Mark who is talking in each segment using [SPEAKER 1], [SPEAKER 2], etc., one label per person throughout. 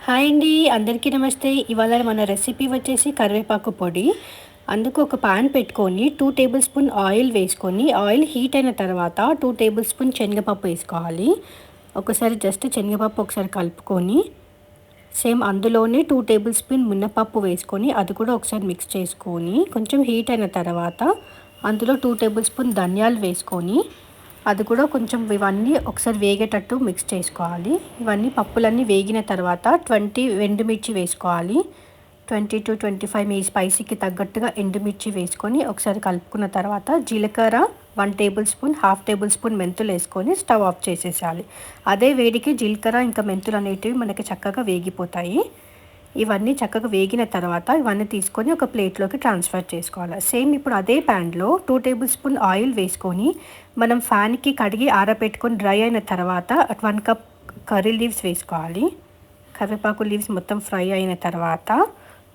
[SPEAKER 1] Hi అండి, అందరికీ నమస్తే. ఇవాళ మన రెసిపీ వచ్చేసి కరివేపాకు పొడి. అందుకు ఒక పాన్ పెట్టుకొని 2 టేబుల్ స్పూన్ ఆయిల్ వేసుకొని, ఆయిల్ హీట్ అయిన తర్వాత 2 టేబుల్ స్పూన్ శనగపప్పు వేసుకోవాలి. ఒకసారి జస్ట్ శనగపప్పు ఒకసారి కలుపుకొని, సేమ్ అందులోనే 2 టేబుల్ స్పూన్ మినపప్పు వేసుకొని, అది కూడా ఒకసారి మిక్స్ చేసుకొని, కొంచెం హీట్ అయిన తర్వాత అందులో 2 టేబుల్ స్పూన్ ధనియాలు వేసుకొని, అది కూడా కొంచెం ఇవన్నీ ఒకసారి వేగేటట్టు మిక్స్ చేసుకోవాలి. ఇవన్నీ పప్పులన్నీ వేగిన తర్వాత 20 ఎండుమిర్చి వేసుకోవాలి. 20-25 మీ స్పైసీకి తగ్గట్టుగా ఎండుమిర్చి వేసుకొని ఒకసారి కలుపుకున్న తర్వాత జీలకర్ర 1 table spoon, half table spoon మెంతులు వేసుకొని స్టవ్ ఆఫ్ చేసేసాలి. అదే వేడికి జీలకర్ర ఇంకా మెంతులు అనేటివి మనకి చక్కగా వేగిపోతాయి. ఇవన్నీ చక్కగా వేగిన తర్వాత ఇవన్నీ తీసుకొని ఒక ప్లేట్లోకి ట్రాన్స్ఫర్ చేసుకోవాలి. సేమ్ ఇప్పుడు అదే ప్యాన్లో 2 టేబుల్ స్పూన్ ఆయిల్ వేసుకొని, మనం ఫ్యాన్కి కడిగి ఆరబెట్టుకొని డ్రై అయిన తర్వాత 1 కప్ కర్రీ లీవ్స్ వేసుకోవాలి. కరివేపాకు లీవ్స్ మొత్తం ఫ్రై అయిన తర్వాత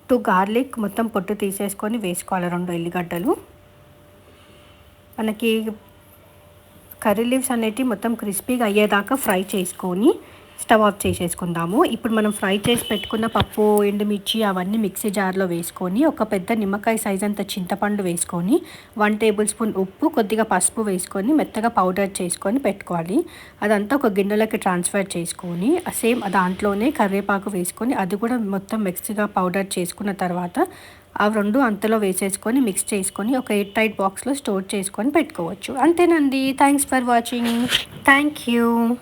[SPEAKER 1] 2 గార్లిక్ మొత్తం పొట్టు తీసేసుకొని వేసుకోవాలి. 2 ఎల్లిగడ్డలు. మనకి కర్రీ లీవ్స్ అనేటివి మొత్తం క్రిస్పీగా అయ్యేదాకా ఫ్రై చేసుకొని స్టవ్ ఆఫ్ చేసేసుకుందాము. ఇప్పుడు మనం ఫ్రై చేసి పెట్టుకున్న పప్పు, ఎండుమిర్చి అవన్నీ మిక్సీ జార్లో వేసుకొని, ఒక పెద్ద నిమ్మకాయ సైజ్ అంత చింతపండు వేసుకొని, 1 టేబుల్ స్పూన్ ఉప్పు, కొద్దిగా పసుపు వేసుకొని మెత్తగా పౌడర్ చేసుకొని పెట్టుకోవాలి. అదంతా ఒక గిన్నెలోకి ట్రాన్స్ఫర్ చేసుకొని, సేమ్ దాంట్లోనే కరివేపాకు వేసుకొని, అది కూడా మొత్తం మిక్సీగా పౌడర్ చేసుకున్న తర్వాత ఆ 2 అంతలో వేసేసుకొని మిక్స్ చేసుకొని ఒక ఎయిర్ టైట్ బాక్స్లో స్టోర్ చేసుకొని పెట్టుకోవచ్చు. అంతేనండి. Thanks for watching. Thank you.